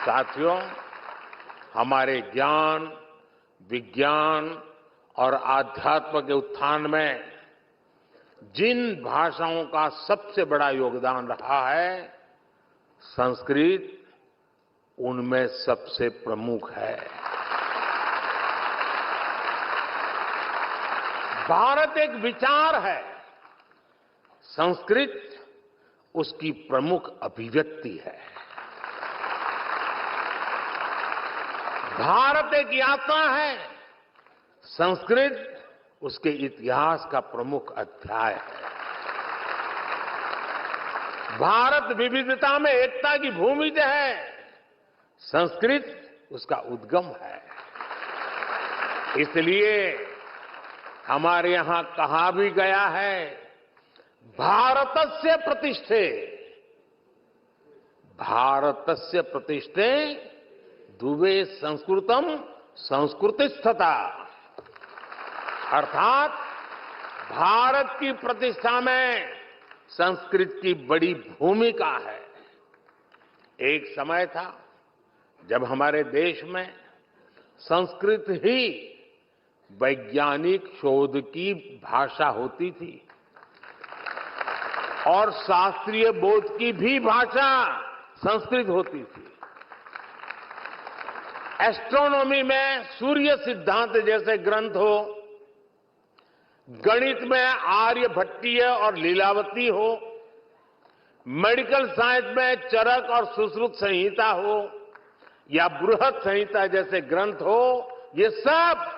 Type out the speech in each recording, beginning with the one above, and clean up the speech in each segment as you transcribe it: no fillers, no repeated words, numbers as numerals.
साथियों, हमारे ज्ञान, विज्ञान और आध्यात्म के उत्थान में जिन भाषाओं का सबसे बड़ा योगदान रहा है, संस्कृत उनमें सबसे प्रमुख है। भारत एक विचार है, संस्कृत उसकी प्रमुख अभिव्यक्ति है। भारत एक यात्रा है, संस्कृत उसके इतिहास का प्रमुख अध्याय है। भारत विविधता में एकता की भूमि है, संस्कृत उसका उद्गम है। इसलिए हमारे यहां कहा भी गया है, भारतस्य प्रतिष्ठे, भारतस्य प्रतिष्ठे दुवे संस्कृतम संस्कृतिस्थता, अर्थात भारत की प्रतिष्ठा में संस्कृत की बड़ी भूमिका है। एक समय था जब हमारे देश में संस्कृत ही वैज्ञानिक शोध की भाषा होती थी और शास्त्रीय बोध की भी भाषा संस्कृत होती थी। एस्ट्रोनॉमी में सूर्य सिद्धांत जैसे ग्रंथ हो, गणित में आर्यभट्टीय और लीलावती हो, मेडिकल साइंस में चरक और सुश्रुत संहिता हो या बृहद संहिता जैसे ग्रंथ हो, ये सब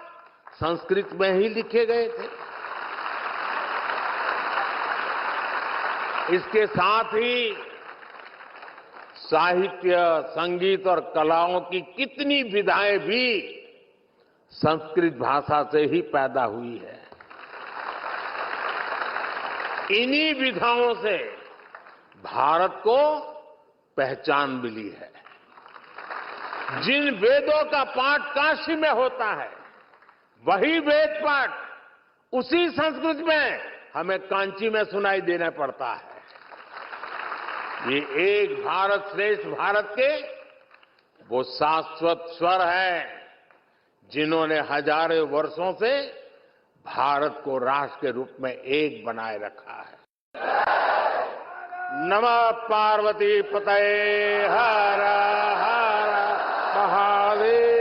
संस्कृत में ही लिखे गए थे। इसके साथ ही साहित्य, संगीत और कलाओं की कितनी विधाएं भी संस्कृत भाषा से ही पैदा हुई है। इन्हीं विधाओं से भारत को पहचान मिली है। जिन वेदों का पाठ काशी में होता है, वही वेद पाठ उसी संस्कृत में हमें कांची में सुनाई देना पड़ता है। ये एक भारत श्रेष्ठ भारत के वो शाश्वत स्वर है, जिन्होंने हजारों वर्षों से भारत को राष्ट्र के रूप में एक बनाए रखा है। नमः पार्वती पतये हर हर महादेव।